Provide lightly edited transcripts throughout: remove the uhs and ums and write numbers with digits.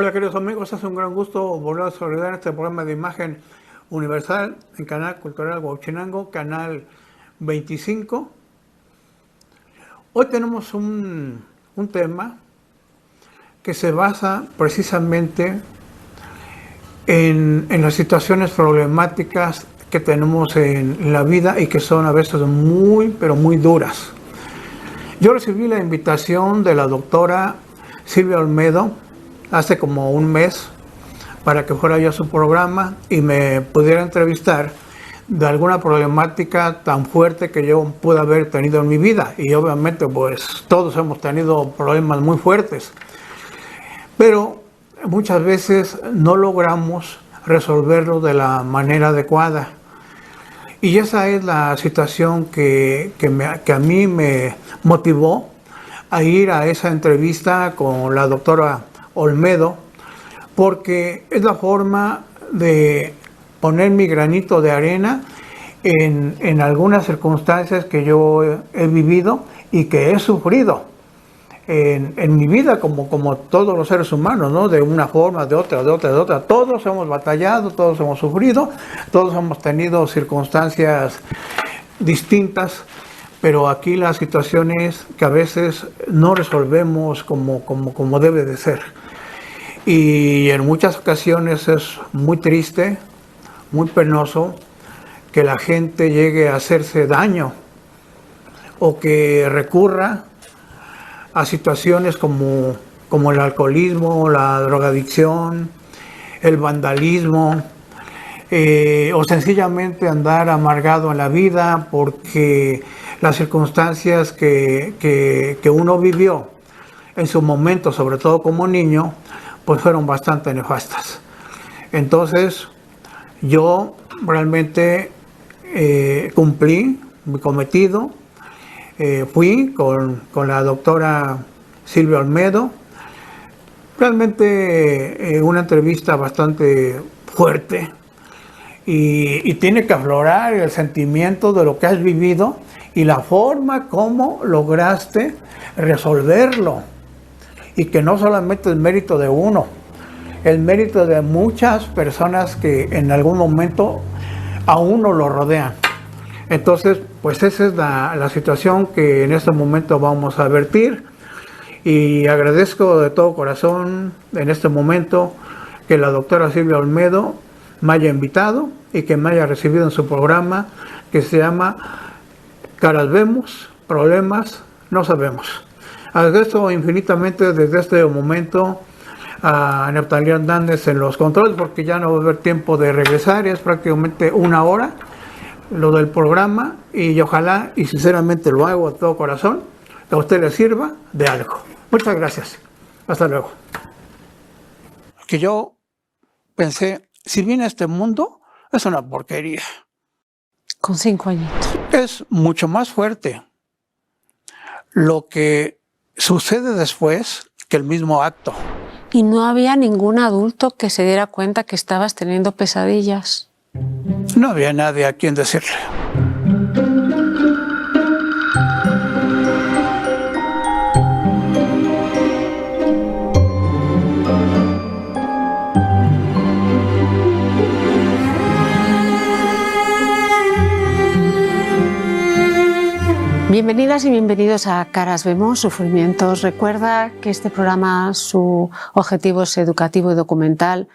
Hola queridos amigos, es un gran gusto volver a saludar en este programa de Imagen Universal en Canal Cultural Huachinango, Canal 25. Hoy tenemos un tema que se basa precisamente en las situaciones problemáticas que tenemos en la vida y que son a veces muy, pero muy duras. Yo recibí la invitación de la doctora Silvia Olmedo hace como un mes para que fuera yo a su programa y me pudiera entrevistar de alguna problemática tan fuerte que yo pude haber tenido en mi vida. Y obviamente pues todos hemos tenido problemas muy fuertes, pero muchas veces no logramos resolverlo de la manera adecuada. Y esa es la situación que a mí me motivó a ir a esa entrevista con la doctora Olmedo, porque es la forma de poner mi granito de arena en algunas circunstancias que yo he vivido y que he sufrido en mi vida, como todos los seres humanos, ¿no? De una forma, de otra. Todos hemos batallado, todos hemos sufrido, todos hemos tenido circunstancias distintas, pero aquí la situación es que a veces no resolvemos como debe de ser. Y en muchas ocasiones es muy triste, muy penoso que la gente llegue a hacerse daño o que recurra a situaciones como el alcoholismo, la drogadicción, el vandalismo, o sencillamente andar amargado en la vida porque las circunstancias que uno vivió en su momento, sobre todo como niño, pues fueron bastante nefastas. Entonces, yo realmente cumplí mi cometido. Fui con la doctora Silvia Olmedo. Realmente una entrevista bastante fuerte y tiene que aflorar el sentimiento de lo que has vivido y la forma como lograste resolverlo. Y que no solamente el mérito de uno, el mérito de muchas personas que en algún momento a uno lo rodean. Entonces, pues esa es la situación que en este momento vamos a vertir. Y agradezco de todo corazón en este momento que la doctora Silvia Olmedo me haya invitado y que me haya recibido en su programa que se llama Caras vemos, problemas no sabemos. Agradezco infinitamente desde este momento a Neftalí Hernández en los controles, porque ya no va a haber tiempo de regresar, es prácticamente una hora lo del programa y ojalá y sinceramente lo hago de todo corazón, que a usted le sirva de algo. Muchas gracias. Hasta luego. Que yo pensé, si bien este mundo es una porquería. Con 5 años. Es mucho más fuerte lo que sucede después que el mismo acto. Y no había ningún adulto que se diera cuenta que estabas teniendo pesadillas. No había nadie a quien decirle. Bienvenidas y bienvenidos a Caras Vemos, Sufrimientos. Recuerda que este programa, su objetivo es educativo y documental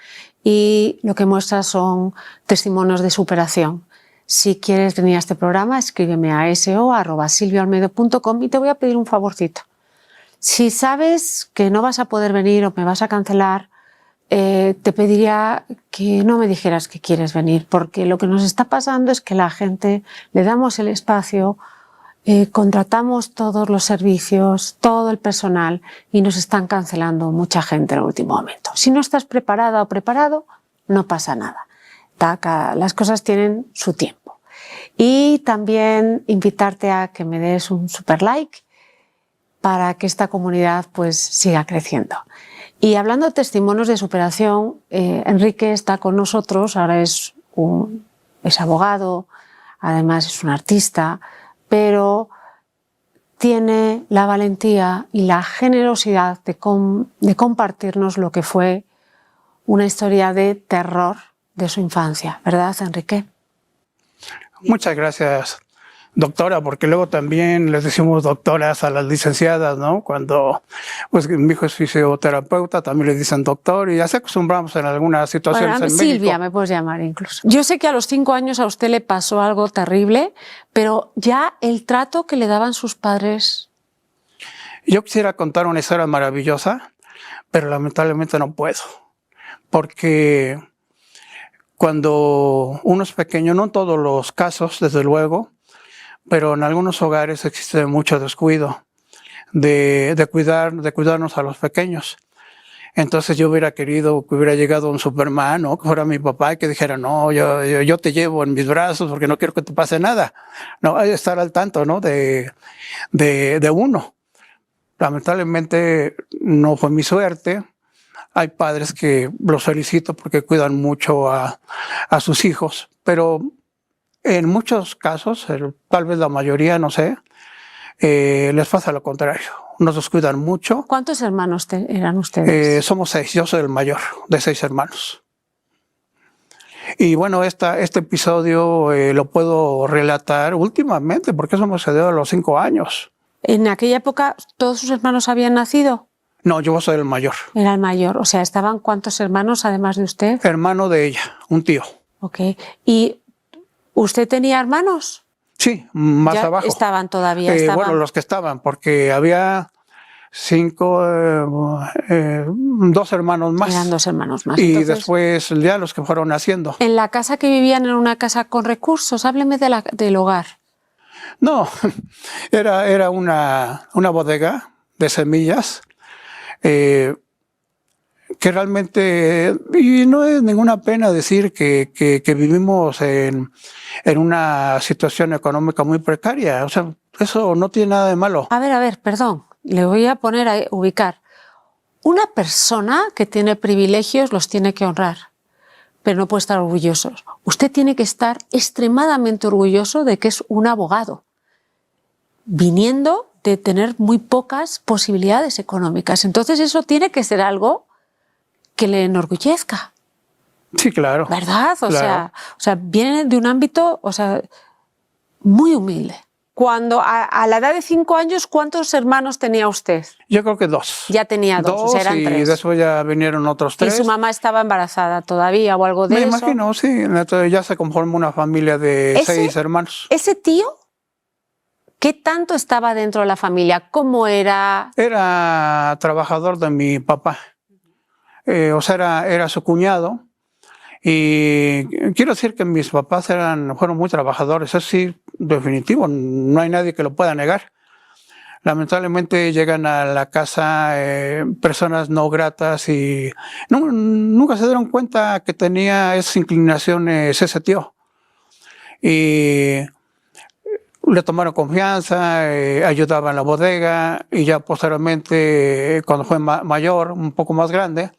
y lo que muestra son testimonios de superación. Si quieres venir a este programa, escríbeme a so@silviaolmedo.com y te voy a pedir un favorcito. Si sabes que no vas a poder venir o me vas a cancelar, te pediría que no me dijeras que quieres venir, porque lo que nos está pasando es que la gente le damos el espacio, contratamos todos los servicios, todo el personal y nos están cancelando mucha gente en el último momento. Si no estás preparada o preparado, no pasa nada. Las cosas tienen su tiempo. Y también invitarte a que me des un super like para que esta comunidad pues siga creciendo. Y hablando de testimonios de superación, Enrique está con nosotros, ahora es abogado, además es un artista, pero tiene la valentía y la generosidad de compartirnos lo que fue una historia de terror de su infancia, ¿verdad, Enrique? Muchas gracias, doctora, porque luego también les decimos doctoras a las licenciadas, ¿no? Cuando pues, mi hijo es fisioterapeuta, también le dicen doctor y ya se acostumbramos en algunas situaciones Bueno, en Silvia, México. me puedes llamar incluso. Yo sé que a los 5 años a usted le pasó algo terrible, pero ya el trato que le daban sus padres... Yo quisiera contar una historia maravillosa, pero lamentablemente no puedo, porque cuando uno es pequeño, no en todos los casos, desde luego, pero en algunos hogares existe mucho descuido de cuidarnos a los pequeños. Entonces yo hubiera querido que hubiera llegado un Superman, ¿no? Que fuera mi papá y que dijera, no, yo te llevo en mis brazos porque no quiero que te pase nada. No, hay que estar al tanto, ¿no? De uno. Lamentablemente no fue mi suerte. Hay padres que los felicito porque cuidan mucho a sus hijos, pero en muchos casos, tal vez la mayoría, no sé, les pasa lo contrario. Nos descuidan mucho. ¿Cuántos hermanos eran ustedes? Somos 6, yo soy el mayor de 6 hermanos. Y bueno, este episodio lo puedo relatar últimamente, porque eso me sucedió a los 5 años. ¿En aquella época todos sus hermanos habían nacido? No, yo soy el mayor. Era el mayor, o sea, ¿estaban cuántos hermanos además de usted? Hermano de ella, un tío. Ok, ¿y usted tenía hermanos? Sí, más ¿Ya abajo. estaban todavía? Bueno, los que estaban, porque había 2 hermanos más. Eran 2 hermanos más. Y entonces, después ya los que fueron naciendo. ¿en la casa que vivían era una casa con recursos? Hábleme del hogar. No, era una bodega de semillas que realmente, y no es ninguna pena decir que vivimos en una situación económica muy precaria. O sea, eso no tiene nada de malo. A ver, perdón, le voy a poner a ubicar. Una persona que tiene privilegios los tiene que honrar, pero no puede estar orgulloso. Usted tiene que estar extremadamente orgulloso de que es un abogado, viniendo de tener muy pocas posibilidades económicas. Entonces eso tiene que ser algo que le enorgullezca. Sí, claro. ¿Verdad? O Claro. sea, viene de un ámbito, muy humilde. Cuando a la edad de 5 años, ¿cuántos hermanos tenía usted? Yo creo que 2. Ya tenía 2, o sea, eran y 3. después ya vinieron otros 3. ¿Y su mamá estaba embarazada todavía o algo de Me eso? imagino, sí. Entonces ya se conformó una familia de 6 hermanos. ¿Ese tío qué tanto estaba dentro de la familia? ¿Cómo era? Era trabajador de mi papá. O sea, era su cuñado. Y quiero decir que mis papás fueron muy trabajadores. Eso sí, definitivo. No hay nadie que lo pueda negar. Lamentablemente llegan a la casa personas no gratas y nunca se dieron cuenta que tenía esas inclinaciones ese tío. Y le tomaron confianza, ayudaba en la bodega y ya posteriormente, cuando fue mayor, un poco más grande,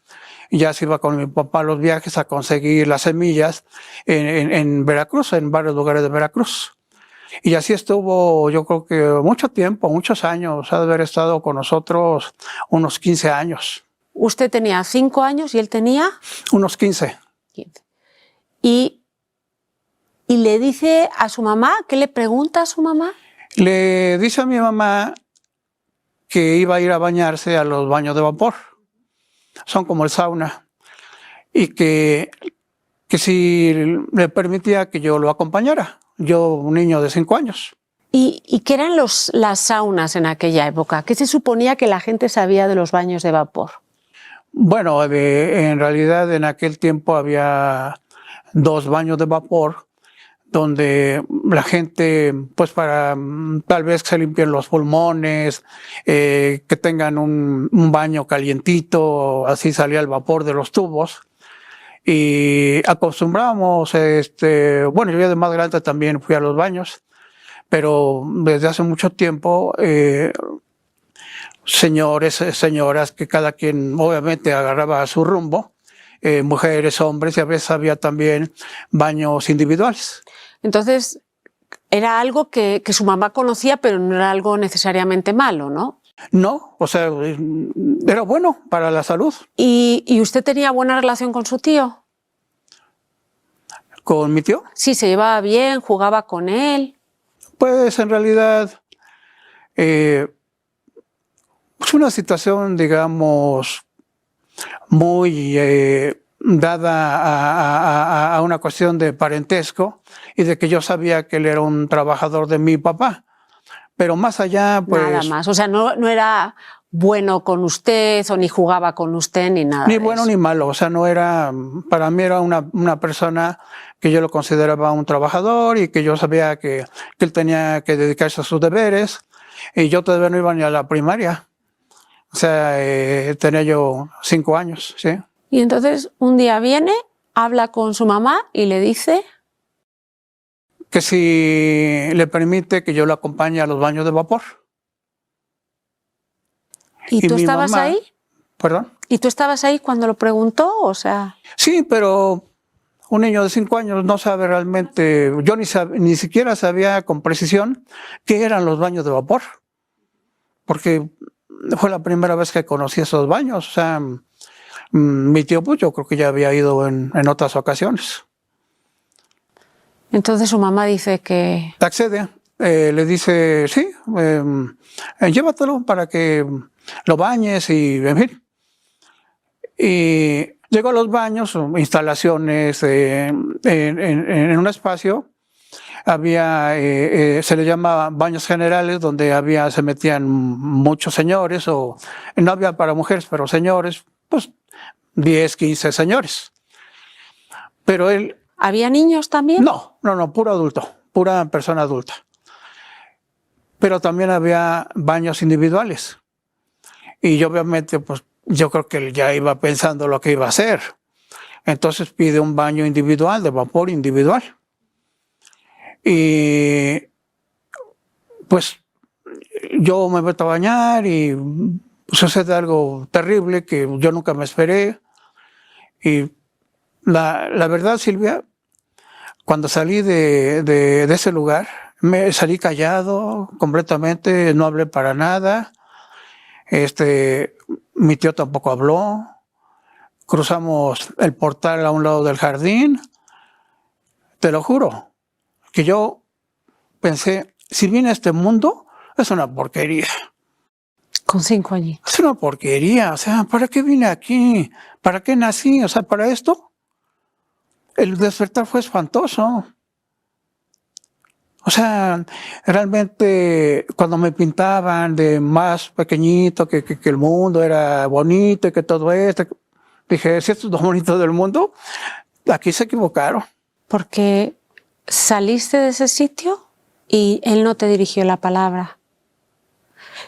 ya se iba con mi papá a los viajes a conseguir las semillas en Veracruz, en varios lugares de Veracruz. Y así estuvo, yo creo que mucho tiempo, muchos años, ha de haber estado con nosotros unos 15 años. Usted tenía 5 años y él tenía Unos 15. 15. Y le dice a su mamá, ¿qué le pregunta a su mamá? Le dice a mi mamá que iba a ir a bañarse a los baños de vapor. Son como el sauna. Y que si le permitía que yo lo acompañara. Yo, un niño de 5 años. ¿Y qué eran las saunas en aquella época? ¿Qué se suponía que la gente sabía de los baños de vapor? Bueno, en realidad en aquel tiempo había 2 baños de vapor donde la gente, pues para tal vez que se limpien los pulmones, que tengan un baño calientito, así salía el vapor de los tubos. Y acostumbrábamos, bueno, yo de más grande también fui a los baños, pero desde hace mucho tiempo, señores, señoras, que cada quien obviamente agarraba su rumbo, mujeres, hombres, y a veces había también baños individuales. Entonces, era algo que su mamá conocía, pero no era algo necesariamente malo, ¿no? No, o sea, era bueno para la salud. ¿Y usted tenía buena relación con su tío? ¿Con mi tío? Sí, se llevaba bien, jugaba con él. Pues en realidad es una situación, digamos, muy dada a una cuestión de parentesco y de que yo sabía que él era un trabajador de mi papá. Pero más allá, pues... Nada más, o sea, no era bueno con usted o ni jugaba con usted ni nada. Ni bueno ni malo, o sea, no era, para mí era una persona que yo lo consideraba un trabajador y que yo sabía que él tenía que dedicarse a sus deberes y yo todavía no iba ni a la primaria. O sea, tenía yo 5 años, ¿sí? Y entonces un día viene, habla con su mamá y le dice... que si le permite que yo lo acompañe a los baños de vapor. ¿Y tú estabas mamá, ahí? ¿Perdón? ¿Y tú estabas ahí cuando lo preguntó? O sea... Sí, pero un niño de 5 años no sabe realmente, yo ni siquiera sabía con precisión qué eran los baños de vapor, porque fue la primera vez que conocí esos baños. O sea, mi tío, pues yo creo que ya había ido en otras ocasiones. Entonces su mamá dice que... Accede, le dice, sí, llévatelo para que lo bañes y, en fin. Y llegó a los baños, instalaciones en un espacio. Había, se le llama baños generales, donde se metían muchos señores, o no había para mujeres, pero señores, pues 10, 15 señores. Pero él... ¿Había niños también? No, puro adulto, pura persona adulta. Pero también había baños individuales. Y yo, obviamente, pues yo creo que él ya iba pensando lo que iba a hacer. Entonces pide un baño individual, de vapor individual. Y pues yo me meto a bañar y sucede algo terrible que yo nunca me esperé. Y la verdad, Silvia, cuando salí de ese lugar, me salí callado completamente, no hablé para nada. Mi tío tampoco habló. Cruzamos el portal a un lado del jardín. Te lo juro, que yo pensé, si viene a este mundo, es una porquería. Con 5 años. Es una porquería, o sea, ¿para qué vine aquí? ¿Para qué nací? O sea, ¿para esto? El despertar fue espantoso. O sea, realmente cuando me pintaban de más pequeñito, que el mundo era bonito y que todo esto, dije, si esto es lo bonito del mundo, aquí se equivocaron. Porque saliste de ese sitio y él no te dirigió la palabra.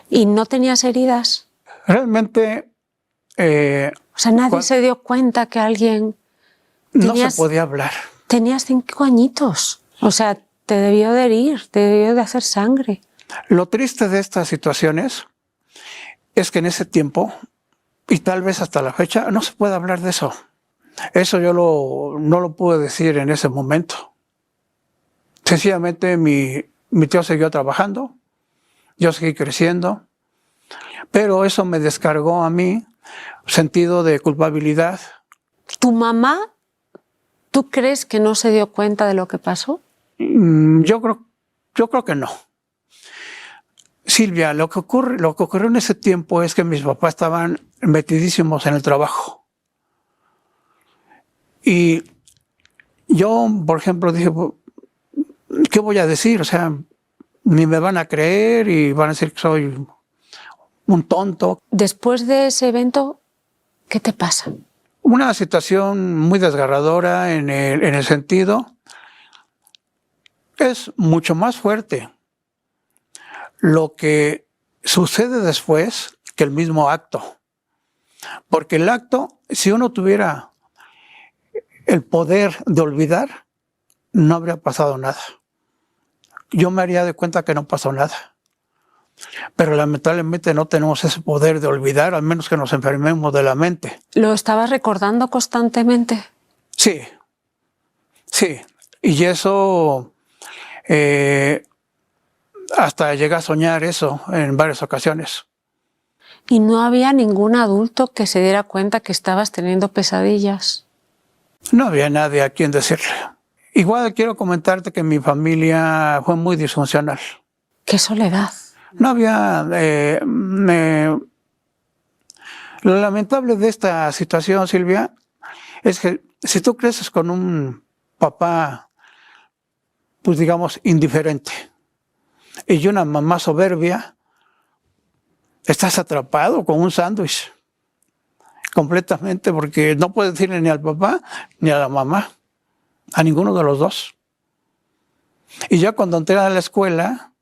¿Y no tenías heridas? Realmente... o sea, nadie se dio cuenta que alguien... No se podía hablar. Tenías 5 añitos. O sea, te debió de herir, te debió de hacer sangre. Lo triste de estas situaciones es que en ese tiempo, y tal vez hasta la fecha, no se puede hablar de eso. Eso yo no lo pude decir en ese momento. Sencillamente mi tío siguió trabajando, yo seguí creciendo, pero eso me descargó a mí sentido de culpabilidad. ¿Tu mamá, tú crees que no se dio cuenta de lo que pasó? Yo creo que no. Silvia, lo que ocurrió en ese tiempo es que mis papás estaban metidísimos en el trabajo. Y yo, por ejemplo, dije, ¿qué voy a decir? O sea, ni me van a creer y van a decir que soy un tonto. Después de ese evento, ¿qué te pasa? Una situación muy desgarradora en el sentido, es mucho más fuerte lo que sucede después que el mismo acto. Porque el acto, si uno tuviera el poder de olvidar, no habría pasado nada. Yo me haría de cuenta que no pasó nada. Pero lamentablemente no tenemos ese poder de olvidar, al menos que nos enfermemos de la mente. ¿Lo estabas recordando constantemente? Sí, sí. Y eso, hasta llegué a soñar eso en varias ocasiones. ¿Y no había ningún adulto que se diera cuenta que estabas teniendo pesadillas? No había nadie a quien decirle. Igual quiero comentarte que mi familia fue muy disfuncional. ¡Qué soledad! No había... Lo lamentable de esta situación, Silvia, es que si tú creces con un papá, pues digamos, indiferente, y una mamá soberbia, estás atrapado con un sándwich completamente, porque no puedes decirle ni al papá ni a la mamá, a ninguno de los dos. Y ya cuando entré a la escuela,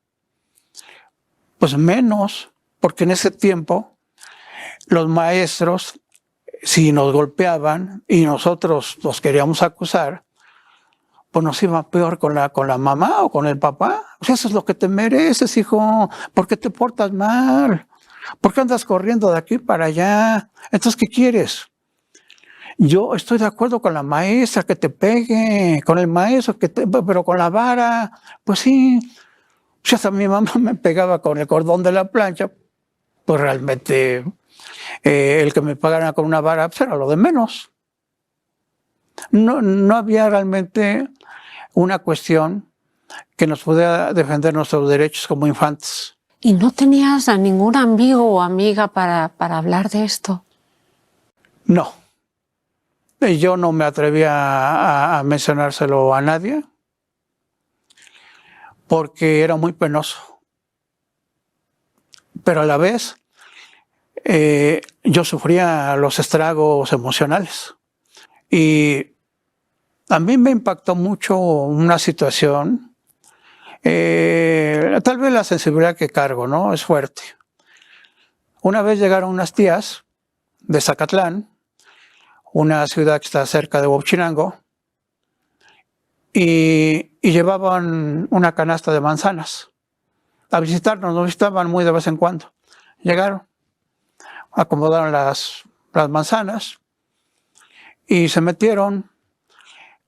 pues menos, porque en ese tiempo los maestros, si nos golpeaban y nosotros los queríamos acusar, pues nos iba peor con la mamá o con el papá. O sea, eso es lo que te mereces, hijo. ¿Por qué te portas mal? ¿Por qué andas corriendo de aquí para allá? Entonces, ¿qué quieres? Yo estoy de acuerdo con la maestra que te pegue, con el maestro pero con la vara, pues sí. O sea, hasta mi mamá me pegaba con el cordón de la plancha, pues realmente el que me pagara con una vara pues era lo de menos. No había realmente una cuestión que nos pudiera defender nuestros derechos como infantes. ¿Y no tenías a ningún amigo o amiga para hablar de esto? No. Yo no me atrevía a mencionárselo a nadie porque era muy penoso. Pero a la vez yo sufría los estragos emocionales. Y a mí me impactó mucho una situación, tal vez la sensibilidad que cargo, ¿no? Es fuerte. Una vez llegaron unas tías de Zacatlán, una ciudad que está cerca de Huachinango, y llevaban una canasta de manzanas a visitarnos, nos visitaban muy de vez en cuando. Llegaron, acomodaron las manzanas y se metieron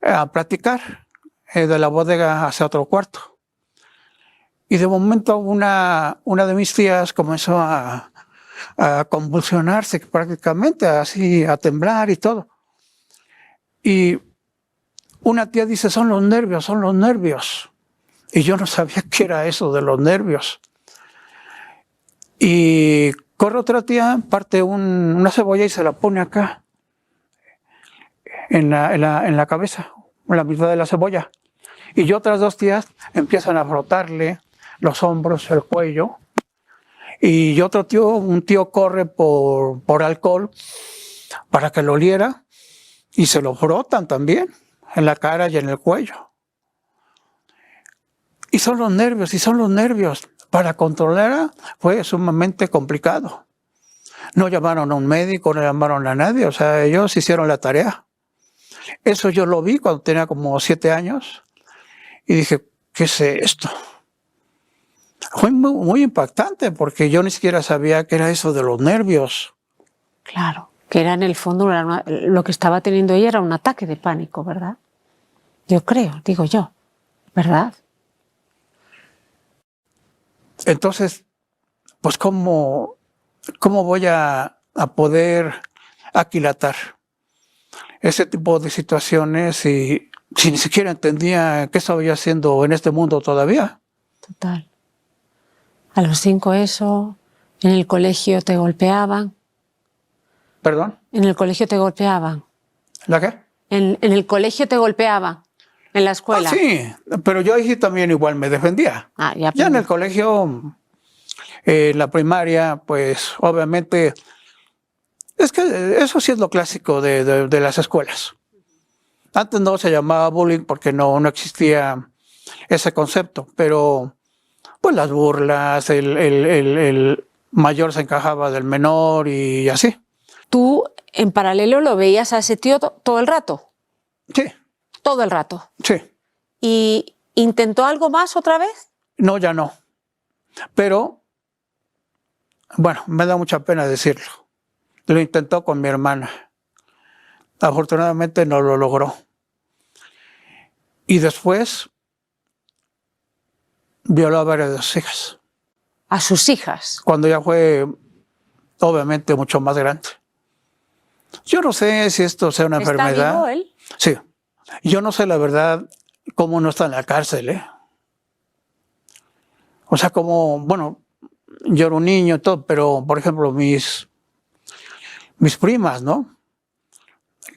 a platicar de la bodega hacia otro cuarto. Y de momento una de mis tías comenzó a convulsionarse prácticamente, así a temblar y todo. Y una tía dice, son los nervios, son los nervios. Y yo no sabía qué era eso de los nervios. Y corre otra tía, parte una cebolla y se la pone acá, en la cabeza, en la mitad de la cebolla. Y otras dos tías empiezan a frotarle los hombros, el cuello. Y un tío corre por alcohol para que lo oliera y se lo frotan también en la cara y en el cuello. Y son los nervios. Para controlar fue sumamente complicado. No llamaron a un médico, no llamaron a nadie, o sea, ellos hicieron la tarea. Eso yo lo vi cuando tenía como 7 años y dije, ¿qué es esto? Fue muy, muy impactante porque yo ni siquiera sabía qué era eso de los nervios. Claro, que era en el fondo, lo que estaba teniendo ella era un ataque de pánico, ¿verdad? Yo creo, digo yo, ¿verdad? Entonces, pues ¿cómo voy a poder aquilatar ese tipo de situaciones si ni siquiera entendía qué estaba yo haciendo en este mundo todavía? Total. A los 5 eso, en el colegio te golpeaban. ¿Perdón? ¿En el colegio te golpeaban? ¿La qué? En el colegio te golpeaban, en la escuela. Sí, pero yo ahí también igual me defendía. Ya en el colegio, en la primaria, pues obviamente, es que eso sí es lo clásico de las escuelas. Antes no se llamaba bullying porque no existía ese concepto, pero pues las burlas, el mayor se encajaba del menor y así. ¿Tú en paralelo lo veías a ese tío todo el rato? Sí. Todo el rato. Sí. ¿Y intentó algo más otra vez? No, ya no. Pero, bueno, me da mucha pena decirlo. Lo intentó con mi hermana. Afortunadamente no lo logró. Y después violó a varias de sus hijas. ¿A sus hijas? Cuando ya fue obviamente mucho más grande. Yo no sé si esto sea una enfermedad. ¿Está vivo él? Sí. Yo no sé la verdad cómo no está en la cárcel, ¿eh? O sea, como, bueno, yo era un niño y todo, pero, por ejemplo, mis primas, ¿no?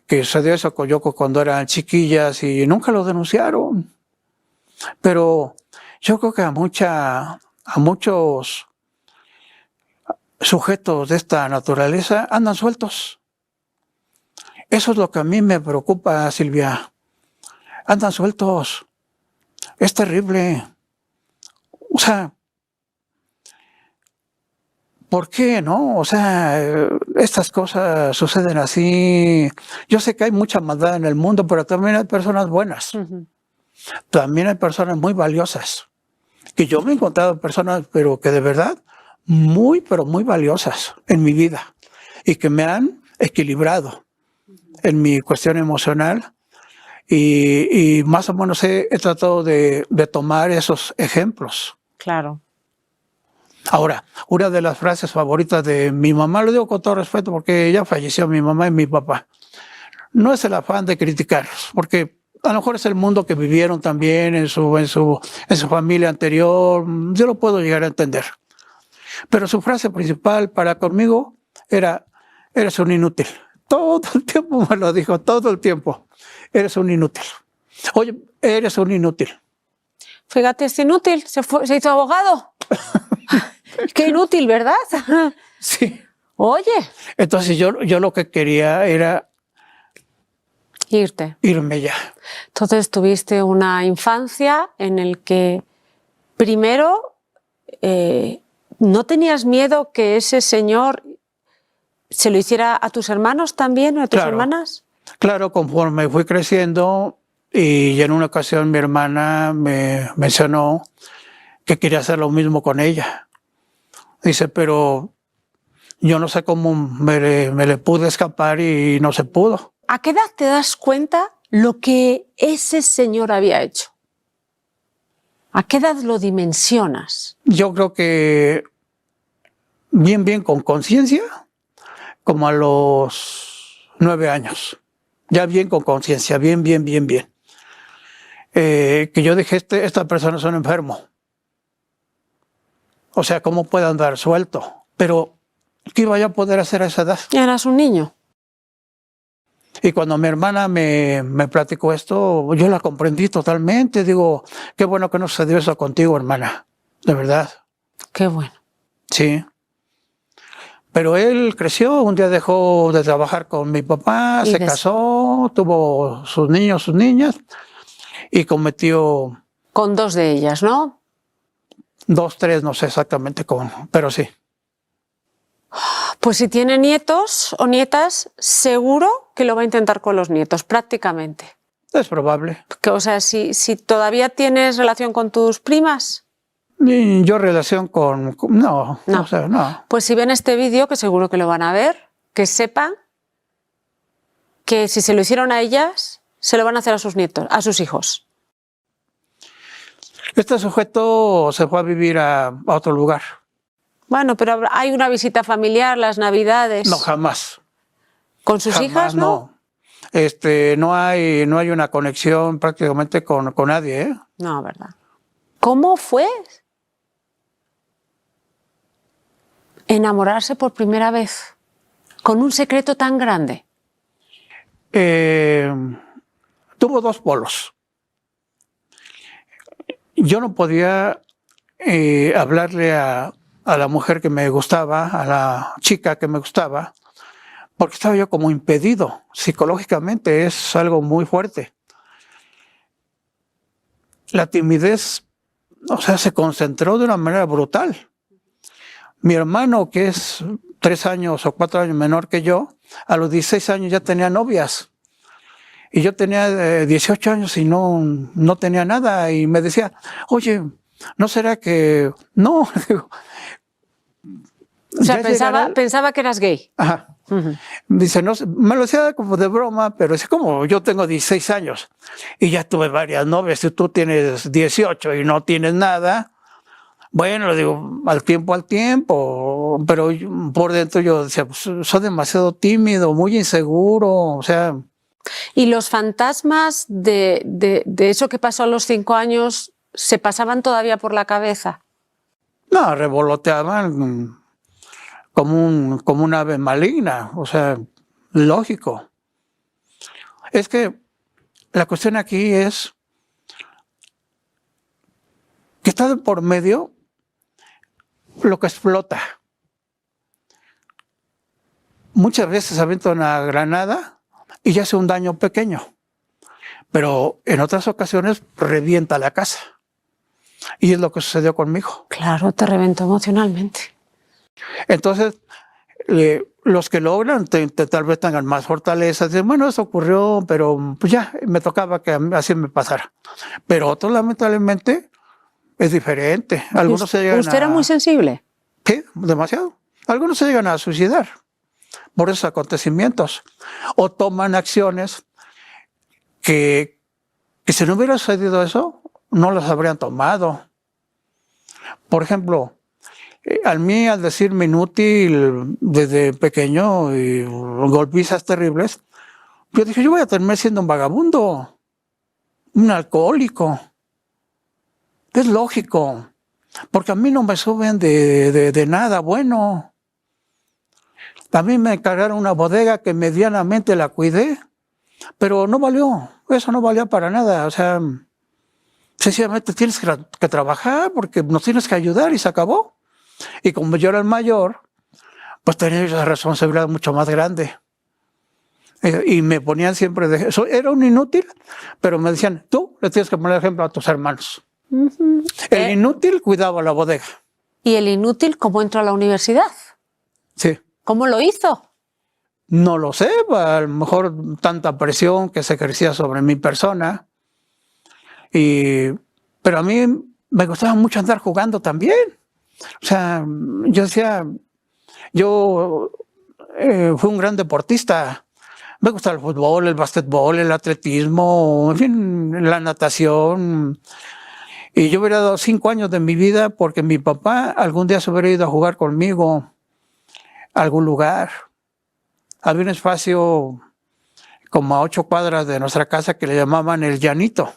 Que se dio eso con Yoko cuando eran chiquillas y nunca lo denunciaron. Pero yo creo que a muchos sujetos de esta naturaleza andan sueltos. Eso es lo que a mí me preocupa, Silvia. Andan sueltos. Es terrible. O sea, ¿por qué, no? O sea, estas cosas suceden así. Yo sé que hay mucha maldad en el mundo, pero también hay personas buenas. También hay personas muy valiosas. Que yo me he encontrado personas, pero que de verdad, pero muy valiosas en mi vida. Y que me han equilibrado en mi cuestión emocional. Y más o menos he tratado de tomar esos ejemplos. Claro. Ahora, una de las frases favoritas de mi mamá, lo digo con todo respeto porque ya falleció mi mamá y mi papá, no es el afán de criticarlos, porque a lo mejor es el mundo que vivieron también en su familia anterior, yo lo puedo llegar a entender. Pero su frase principal para conmigo era, eres un inútil. Todo el tiempo me lo dijo, todo el tiempo. Eres un inútil. Oye, eres un inútil. Fíjate, es inútil, se hizo abogado. Qué inútil, ¿verdad? Sí. Oye. Entonces yo lo que quería era irme ya. Entonces tuviste una infancia en el que primero ¿no tenías miedo que ese señor se lo hiciera a tus hermanos también o a tus hermanas? Claro, conforme fui creciendo y en una ocasión mi hermana me mencionó que quería hacer lo mismo con ella. Dice, pero yo no sé cómo me le pude escapar y no se pudo. ¿A qué edad te das cuenta lo que ese señor había hecho? ¿A qué edad lo dimensionas? Yo creo que bien con conciencia, como a los 9 años. Ya bien con conciencia, bien. Que yo dije, esta persona es un enfermo. O sea, ¿cómo puede andar suelto? Pero, ¿qué iba yo a poder hacer a esa edad? Eras un niño. Y cuando mi hermana me platicó esto, yo la comprendí totalmente. Digo, qué bueno que no sucedió eso contigo, hermana. De verdad. Qué bueno. Sí. Pero él creció, un día dejó de trabajar con mi papá, se casó, tuvo sus niños, sus niñas, y cometió... Con 2 de ellas, ¿no? 2, 3, no sé exactamente cómo, pero sí. Pues si tiene nietos o nietas, seguro que lo va a intentar con los nietos, prácticamente. Es probable. O sea, si todavía tienes relación con tus primas... Y yo relación con... No. O sea, no. Pues si ven este vídeo, que seguro que lo van a ver, que sepan que si se lo hicieron a ellas, se lo van a hacer a sus nietos, a sus hijos. Este sujeto se fue a vivir a otro lugar. Bueno, pero hay una visita familiar, las Navidades. No, jamás. ¿Con sus hijas, no? No hay una conexión prácticamente con nadie, ¿eh? No, ¿verdad? ¿Cómo fue enamorarse por primera vez con un secreto tan grande? Tuvo 2 polos. Yo no podía hablarle a la mujer que me gustaba, a la chica que me gustaba, porque estaba yo como impedido. Psicológicamente es algo muy fuerte. La timidez, o sea, se concentró de una manera brutal. Mi hermano, que es 3 años o 4 años menor que yo, a los 16 años ya tenía novias. Y yo tenía 18 años y no tenía nada. Y me decía, oye, ¿no será que...? No. O sea, pensaba que eras gay. Ajá. Dice, no, me lo decía como de broma, pero es como yo tengo 16 años y ya tuve varias novias. Si tú tienes 18 y no tienes nada, Bueno, le digo, al tiempo, pero por dentro yo decía, pues soy demasiado tímido, muy inseguro, o sea... ¿Y los fantasmas de eso que pasó a los 5 años se pasaban todavía por la cabeza? No, revoloteaban como un ave maligna, o sea, lógico. Es que la cuestión aquí es que está de por medio lo que explota. Muchas veces avienta una granada y ya hace un daño pequeño, pero en otras ocasiones revienta la casa. Y es lo que sucedió conmigo. Claro, te reventó emocionalmente. Entonces, los que logran tal vez tengan más fortaleza, dicen, bueno, eso ocurrió, pero pues ya, me tocaba que así me pasara. Pero otros, lamentablemente, es diferente. Algunos se llegan ¿Usted era muy sensible? Sí, demasiado. Algunos se llegan a suicidar por esos acontecimientos o toman acciones que si no hubiera sucedido eso, no las habrían tomado. Por ejemplo, al decirme inútil desde pequeño y golpizas terribles, yo dije, yo voy a terminar siendo un vagabundo, un alcohólico. Es lógico, porque a mí no me suben de nada bueno. A mí me encargaron una bodega que medianamente la cuidé, pero no valió, eso no valía para nada. O sea, sencillamente tienes que trabajar porque nos tienes que ayudar y se acabó. Y como yo era el mayor, pues tenía esa responsabilidad mucho más grande. Y me ponían siempre era un inútil, pero me decían, tú le tienes que poner ejemplo a tus hermanos. El inútil cuidaba la bodega. ¿Y el inútil cómo entró a la universidad? Sí. ¿Cómo lo hizo? No lo sé, a lo mejor tanta presión que se ejercía sobre mi persona. Pero a mí me gustaba mucho andar jugando también. O sea, yo decía, yo fui un gran deportista. Me gusta el fútbol, el básquetbol, el atletismo, en fin, la natación. Y yo hubiera dado 5 años de mi vida porque mi papá algún día se hubiera ido a jugar conmigo a algún lugar. Había un espacio como a 8 cuadras de nuestra casa que le llamaban el Llanito.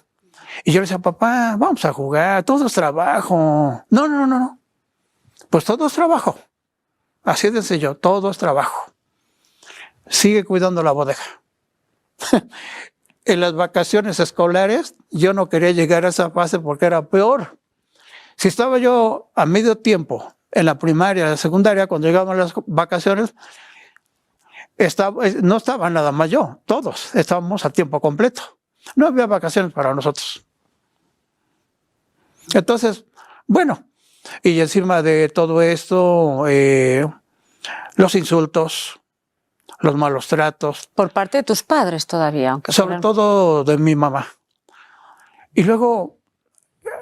Y yo le decía, papá, vamos a jugar, todo es trabajo. No. Pues todo es trabajo. Así de sencillo, todo es trabajo. Sigue cuidando la bodega. En las vacaciones escolares, yo no quería llegar a esa fase porque era peor. Si estaba yo a medio tiempo en la primaria, en la secundaria, cuando llegaban las vacaciones, no estaba nada más yo, todos estábamos a tiempo completo. No había vacaciones para nosotros. Entonces, bueno, y encima de todo esto, los insultos, los malos tratos. Por parte de tus padres todavía, aunque sobre todo de mi mamá. Y luego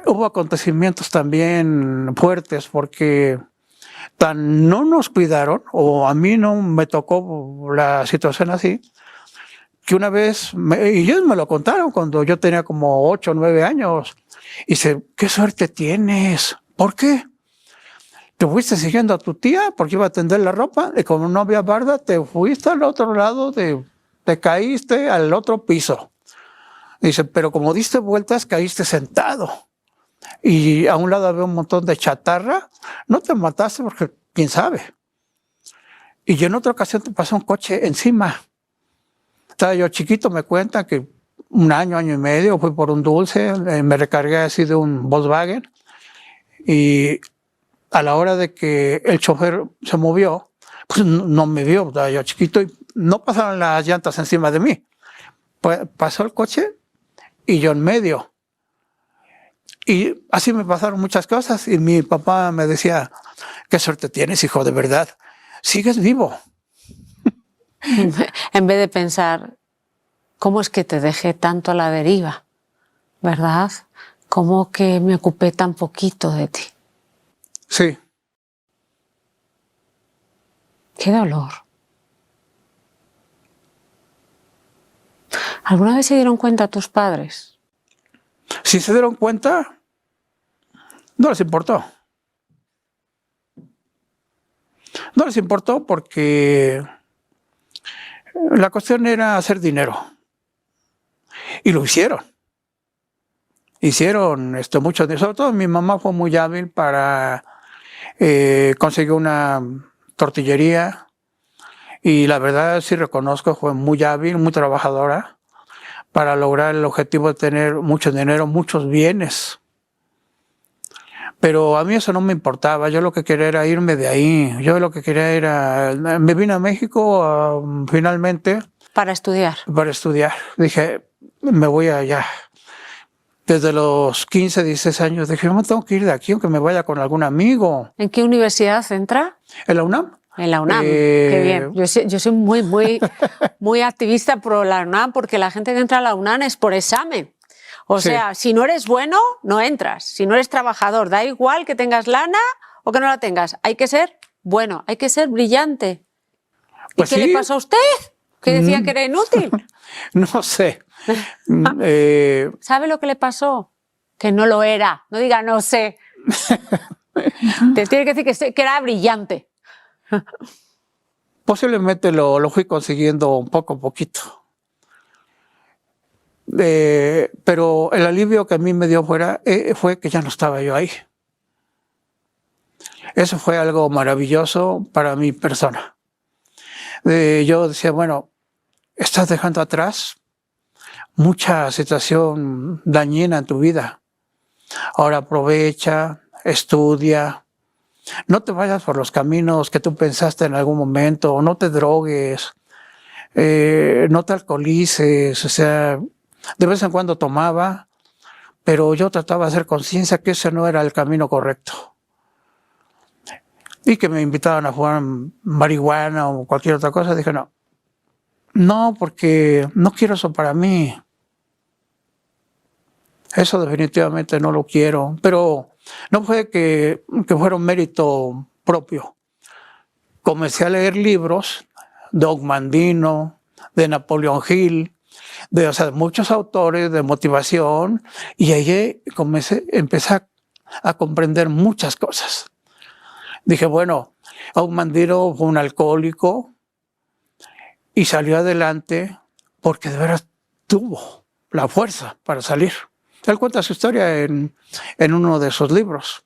hubo acontecimientos también fuertes porque no nos cuidaron, o a mí no me tocó la situación así, que una vez, y ellos me lo contaron cuando yo tenía como 8 o 9 años, y dice, ¿qué suerte tienes? ¿Por qué? Te fuiste siguiendo a tu tía porque iba a tender la ropa, y como no había barda, te fuiste al otro lado, te caíste al otro piso. Dice, pero como diste vueltas, caíste sentado. Y a un lado había un montón de chatarra, no te mataste porque quién sabe. Y en otra ocasión te pasó un coche encima. Estaba yo chiquito, me cuentan que un año y medio fui por un dulce, me recargué así de un Volkswagen y a la hora de que el chofer se movió, pues no me vio, estaba yo chiquito y no pasaron las llantas encima de mí. Pues pasó el coche y yo en medio. Y así me pasaron muchas cosas y mi papá me decía, qué suerte tienes, hijo, de verdad, sigues vivo. En vez de pensar, ¿cómo es que te dejé tanto a la deriva? ¿Verdad? ¿Cómo que me ocupé tan poquito de ti? Sí. Qué dolor. ¿Alguna vez se dieron cuenta tus padres? Si se dieron cuenta, no les importó. No les importó porque la cuestión era hacer dinero. Y lo hicieron. Hicieron mucho de eso. Sobre todo mi mamá fue muy hábil para conseguir una tortillería. Y la verdad sí reconozco, fue muy hábil, muy trabajadora para lograr el objetivo de tener mucho dinero, muchos bienes. Pero a mí eso no me importaba, yo lo que quería era irme de ahí, yo lo que quería era, me vine a México finalmente. Para estudiar. Para estudiar, dije, me voy allá. Desde los 15, 16 años dije, no tengo que ir de aquí aunque me vaya con algún amigo. ¿En qué universidad entra? ¿En la UNAM? En la UNAM, qué bien. Yo soy muy activista por la UNAM porque la gente que entra a la UNAM es por examen. O sea, si no eres bueno, no entras. Si no eres trabajador, da igual que tengas lana o que no la tengas. Hay que ser bueno, hay que ser brillante. Pues ¿Y qué le pasó a usted? Que decía que era inútil. No sé. ¿Sabe lo que le pasó? Que no lo era. No diga no sé. Te tiene que decir que era brillante. Posiblemente lo fui consiguiendo poco a poquito. Pero el alivio que a mí me dio fue que ya no estaba yo ahí. Eso fue algo maravilloso para mi persona. Yo decía, bueno, estás dejando atrás mucha situación dañina en tu vida. Ahora aprovecha, estudia. No te vayas por los caminos que tú pensaste en algún momento, no te drogues, no te alcoholices, o sea, de vez en cuando tomaba, pero yo trataba de hacer conciencia que ese no era el camino correcto. Y que me invitaban a jugar marihuana o cualquier otra cosa, dije no, porque no quiero eso para mí. Eso definitivamente no lo quiero, pero no fue que fuera un mérito propio. Comencé a leer libros de Ogmandino, de Napoleón Hill, de muchos autores de motivación, y allí empecé a comprender muchas cosas. Dije, bueno, Ogmandino fue un alcohólico y salió adelante porque de veras tuvo la fuerza para salir. Él cuenta su historia en uno de sus libros.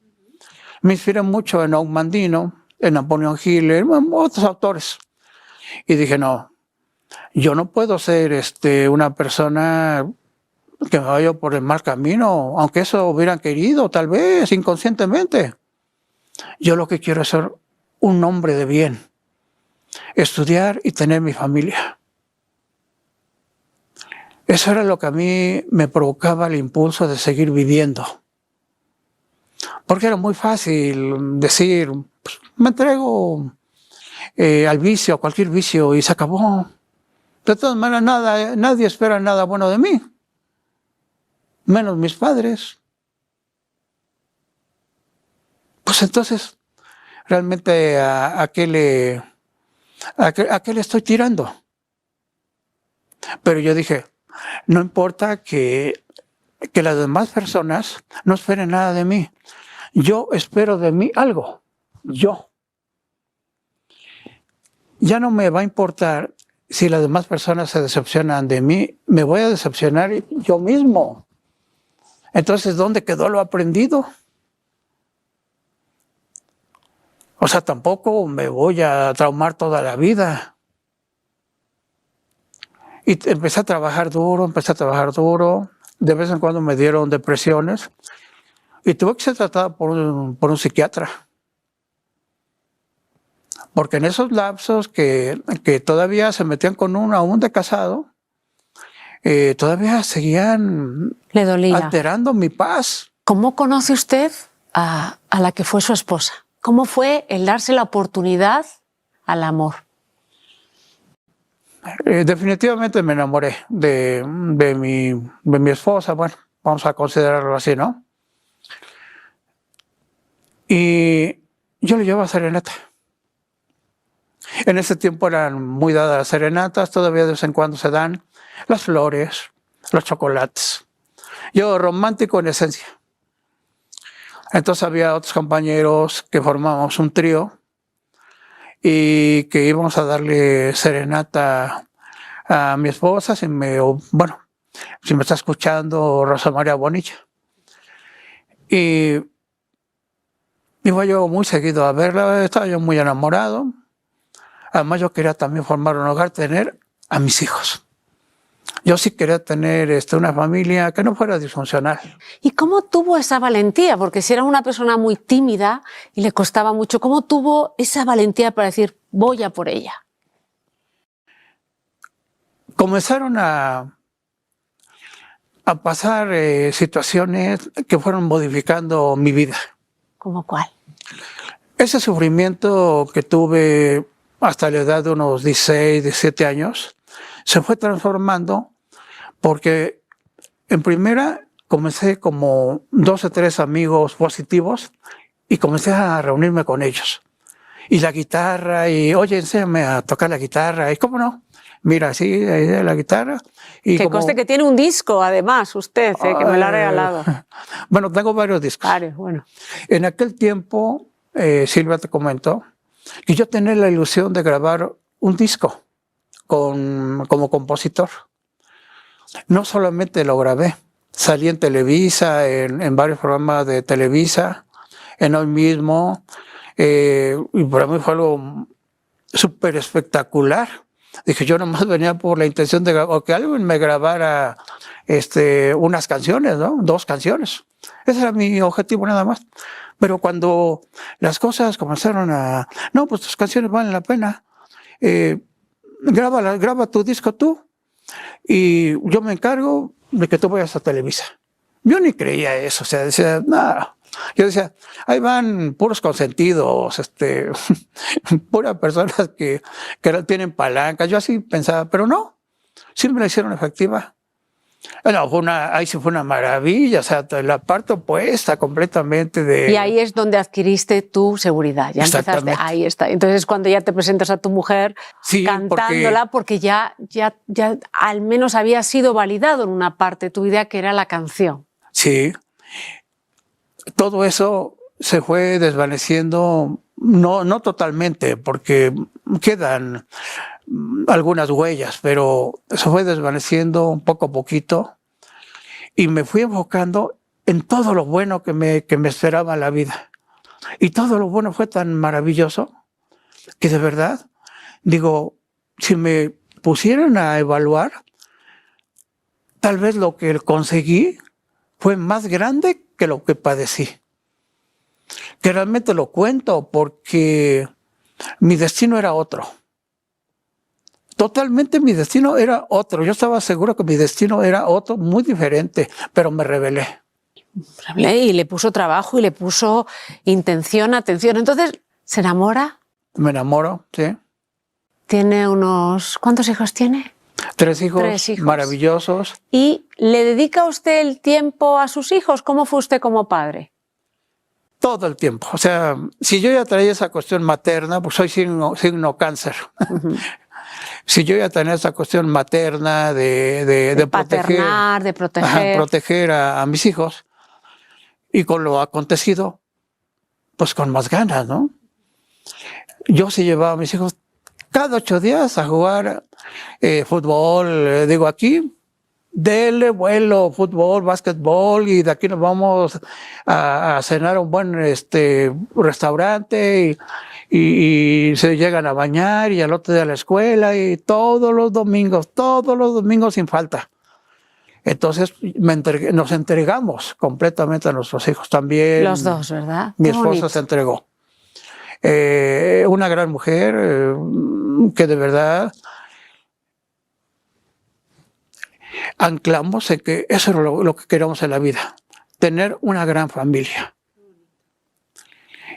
Me inspiré mucho en Ogmandino, en Napoleón Hill, en otros autores. Y dije, no, yo no puedo ser una persona que me vaya por el mal camino, aunque eso hubieran querido, tal vez, inconscientemente. Yo lo que quiero es ser un hombre de bien, estudiar y tener mi familia. Eso era lo que a mí me provocaba el impulso de seguir viviendo. Porque era muy fácil decir, pues, me entrego al vicio, a cualquier vicio, y se acabó. De todas maneras, nadie espera nada bueno de mí, menos mis padres. Pues entonces, realmente, ¿a qué le estoy tirando? Pero yo dije, no importa que las demás personas no esperen nada de mí. Yo espero de mí algo. Yo. Ya no me va a importar si las demás personas se decepcionan de mí, me voy a decepcionar yo mismo. Entonces, ¿dónde quedó lo aprendido? O sea, tampoco me voy a traumar toda la vida. Y empecé a trabajar duro. De vez en cuando me dieron depresiones y tuve que ser tratado por un psiquiatra. Porque en esos lapsos que todavía se metían con uno aún de casado, todavía seguían alterando mi paz. ¿Cómo conoce usted a la que fue su esposa? ¿Cómo fue el darse la oportunidad al amor? Definitivamente me enamoré de mi esposa, bueno, vamos a considerarlo así, ¿no? Y yo le llevaba serenata. En ese tiempo eran muy dadas las serenatas, todavía de vez en cuando se dan las flores, los chocolates. Yo romántico en esencia. Entonces había otros compañeros que formábamos un trío y que íbamos a darle serenata a mi esposa, si me está escuchando Rosa María Bonilla. Y iba yo muy seguido a verla, estaba yo muy enamorado. Además yo quería también formar un hogar, tener a mis hijos. Yo sí quería tener una familia que no fuera disfuncional. ¿Y cómo tuvo esa valentía? Porque si era una persona muy tímida y le costaba mucho, ¿cómo tuvo esa valentía para decir, voy a por ella? Comenzaron a pasar situaciones que fueron modificando mi vida. ¿Cómo cuál? Ese sufrimiento que tuve hasta la edad de unos 16, 17 años, se fue transformando porque en primera comencé como 2 o 3 amigos positivos y comencé a reunirme con ellos. Y la guitarra, y oye, enséñame a tocar la guitarra, y cómo no, mira, sí, la guitarra. Y que conste que tiene un disco, además, usted, que me lo ha regalado. Bueno, tengo varios discos. Varios, bueno. En aquel tiempo, Silvia te comentó, que yo tenía la ilusión de grabar un disco como compositor. No solamente lo grabé, salí en Televisa, en varios programas de Televisa, en Hoy Mismo, y para mí fue algo súper espectacular. Dije, yo nomás venía por la intención de que alguien me grabara unas canciones, ¿no? 2 canciones. Ese era mi objetivo nada más. Pero cuando las cosas comenzaron no, pues tus canciones valen la pena, graba tu disco tú y yo me encargo de que tú vayas a Televisa. Yo ni creía eso, o sea, decía, nada. Yo decía, ahí van puros consentidos, puras personas que tienen palancas. Yo así pensaba, pero no, sí me la hicieron efectiva. No, ahí sí fue una maravilla, o sea, la parte opuesta completamente de... Y ahí es donde adquiriste tu seguridad, ya empezaste, ahí está. Entonces cuando ya te presentas a tu mujer sí, cantándola, porque ya al menos había sido validado en una parte tu idea que era la canción. Sí, todo eso se fue desvaneciendo, no totalmente, porque quedan algunas huellas, pero se fue desvaneciendo poco a poquito y me fui enfocando en todo lo bueno que me esperaba la vida. Y todo lo bueno fue tan maravilloso que de verdad, digo, si me pusieran a evaluar, tal vez lo que conseguí fue más grande que lo que padecí. Que realmente lo cuento porque mi destino era otro. Totalmente mi destino era otro. Yo estaba seguro que mi destino era otro, muy diferente, pero me rebelé. Y le puso trabajo y le puso intención, atención. Entonces, ¿se enamora? Me enamoro, sí. ¿Tiene unos... ¿Cuántos hijos tiene? 3 hijos, maravillosos. ¿Y le dedica usted el tiempo a sus hijos? ¿Cómo fue usted como padre? Todo el tiempo. O sea, si yo ya traía esa cuestión materna, pues soy signo cáncer. Si yo ya tenía esa cuestión materna de paternar, de proteger, proteger a mis hijos, y con lo acontecido, pues con más ganas, ¿no? Yo sí llevaba a mis hijos cada 8 días a jugar fútbol, digo aquí, dele vuelo, fútbol, básquetbol, y de aquí nos vamos a cenar a un buen restaurante, y se llegan a bañar, y al otro día a la escuela, y todos los domingos sin falta. Entonces nos entregamos completamente a nuestros hijos también. Los dos, ¿verdad? Mi esposa se entregó. Una gran mujer que de verdad anclamos en que eso es lo que queremos en la vida, tener una gran familia.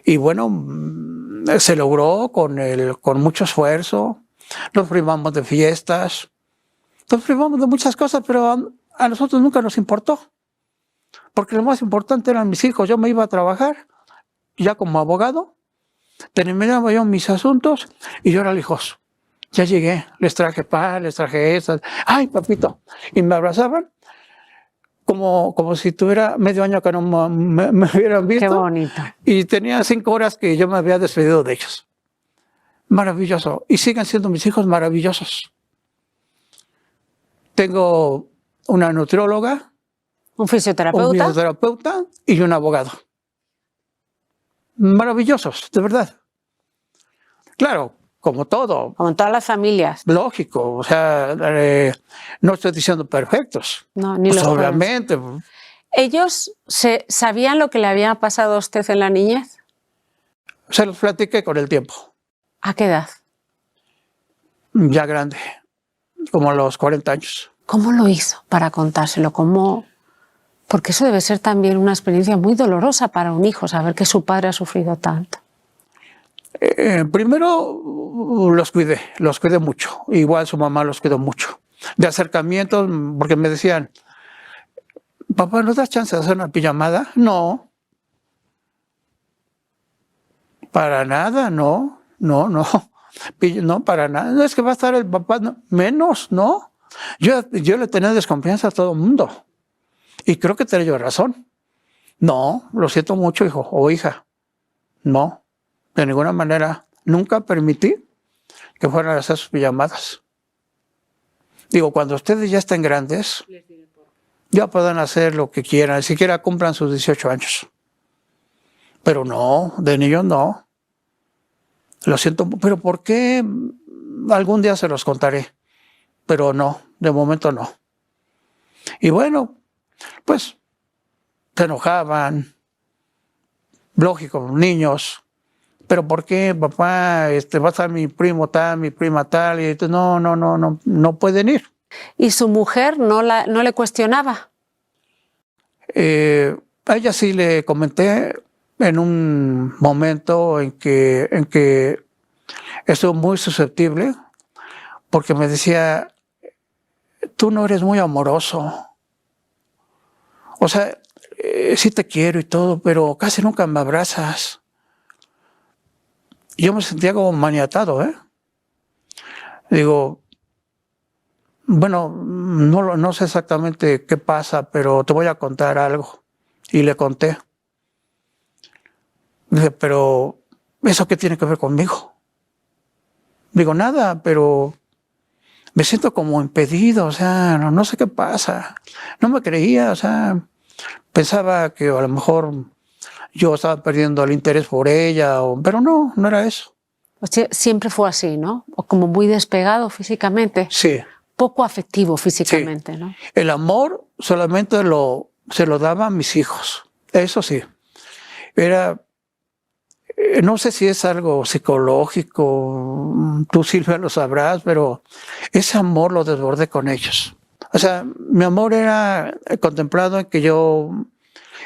Y bueno, se logró con mucho esfuerzo. Nos privamos de fiestas, nos privamos de muchas cosas, pero a nosotros nunca nos importó, porque lo más importante eran mis hijos. Yo me iba a trabajar ya como abogado, terminaba yo mis asuntos y yo era el hijoso. Ya llegué, les traje pan, les traje esas. ¡Ay, papito! Y me abrazaban como si tuviera medio año que no me hubieran visto. ¡Qué bonito! Y tenía 5 horas que yo me había despedido de ellos. Maravilloso. Y siguen siendo mis hijos maravillosos. Tengo una nutrióloga, un fisioterapeuta y un abogado. Maravillosos, de verdad. Claro, como todo. Como en todas las familias. Lógico, o sea, no estoy diciendo perfectos. No, ni pues los obviamente. ¿Ellos sabían lo que le había pasado a usted en la niñez? Se los platiqué con el tiempo. ¿A qué edad? Ya grande, como a los 40 años. ¿Cómo lo hizo para contárselo? ¿Cómo? Porque eso debe ser también una experiencia muy dolorosa para un hijo, saber que su padre ha sufrido tanto. Primero los cuidé mucho. Igual su mamá los cuidó mucho. De acercamientos, porque me decían, papá, ¿nos das chance de hacer una pijamada? No. Para nada, no. No, para nada. No es que va a estar el papá, no. Menos, no. Yo le tenía desconfianza a todo el mundo. Y creo que tenía yo razón. No, lo siento mucho, hijo o hija. No, de ninguna manera. Nunca permití que fueran a hacer sus pijamadas. Digo, cuando ustedes ya estén grandes, ya puedan hacer lo que quieran, siquiera cumplan sus 18 años. Pero no, de niños no. Lo siento, pero ¿por qué? Algún día se los contaré. Pero no, de momento no. Y bueno, pues se enojaban, lógico, niños. ¿Pero por qué, papá? Va a estar mi primo tal, mi prima tal, y no pueden ir. ¿Y su mujer no le cuestionaba? A ella sí le comenté en un momento en que estuvo muy susceptible, porque me decía, tú no eres muy amoroso. O sea, sí te quiero y todo, pero casi nunca me abrazas. Yo me sentía como maniatado, ¿eh? Digo, bueno, no sé exactamente qué pasa, pero te voy a contar algo. Y le conté. Dije, pero ¿eso qué tiene que ver conmigo? Digo, nada, pero me siento como impedido, o sea, no sé qué pasa. No me creía, o sea, pensaba que a lo mejor yo estaba perdiendo el interés por ella, pero no era eso. O sea, siempre fue así, ¿no? O como muy despegado físicamente. Sí. Poco afectivo físicamente, sí. ¿no? El amor solamente se lo daba a mis hijos, eso sí. Era, no sé si es algo psicológico, tú Silvia lo sabrás, pero ese amor lo desbordé con ellos. O sea, mi amor era contemplado en que yo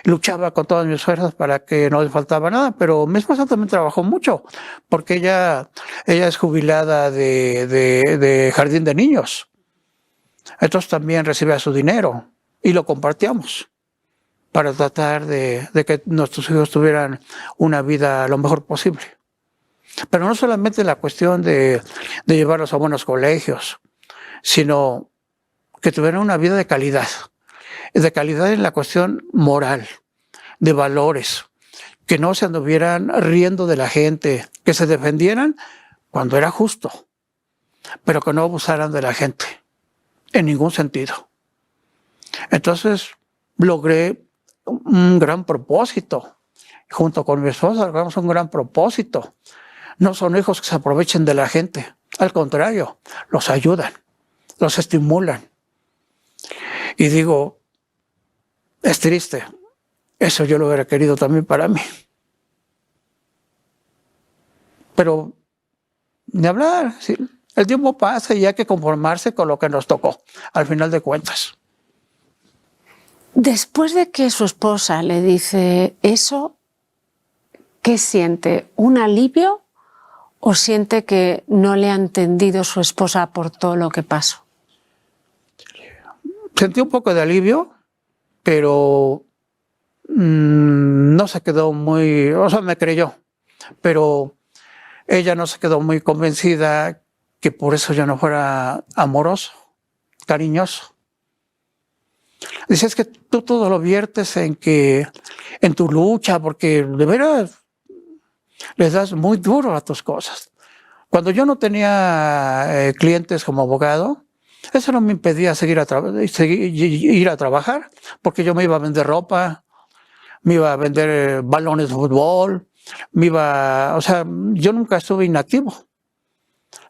luchaba con todas mis fuerzas para que no les faltaba nada, pero mi esposa también trabajó mucho, porque ella es jubilada de jardín de niños. Entonces también recibía su dinero y lo compartíamos para tratar de que nuestros hijos tuvieran una vida lo mejor posible. Pero no solamente la cuestión de llevarlos a buenos colegios, sino que tuvieran una vida de calidad en la cuestión moral, de valores, que no se anduvieran riendo de la gente, que se defendieran cuando era justo, pero que no abusaran de la gente, en ningún sentido. Entonces logré un gran propósito. Junto con mi esposa logramos un gran propósito. No son hijos que se aprovechen de la gente, al contrario, los ayudan, los estimulan. Y digo, es triste, eso yo lo hubiera querido también para mí. Pero ni hablar, ¿sí? El tiempo pasa y hay que conformarse con lo que nos tocó, al final de cuentas. Después de que su esposa le dice eso, ¿qué siente? ¿Un alivio o siente que no le ha entendido su esposa por todo lo que pasó? Sentí un poco de alivio, pero no se quedó muy, o sea, me creyó, pero ella no se quedó muy convencida que por eso yo no fuera amoroso, cariñoso. Dice, es que tú todo lo viertes en tu lucha, porque de veras les das muy duro a tus cosas. Cuando yo no tenía clientes como abogado, eso no me impedía ir a trabajar, porque yo me iba a vender ropa, me iba a vender balones de fútbol, o sea, yo nunca estuve inactivo.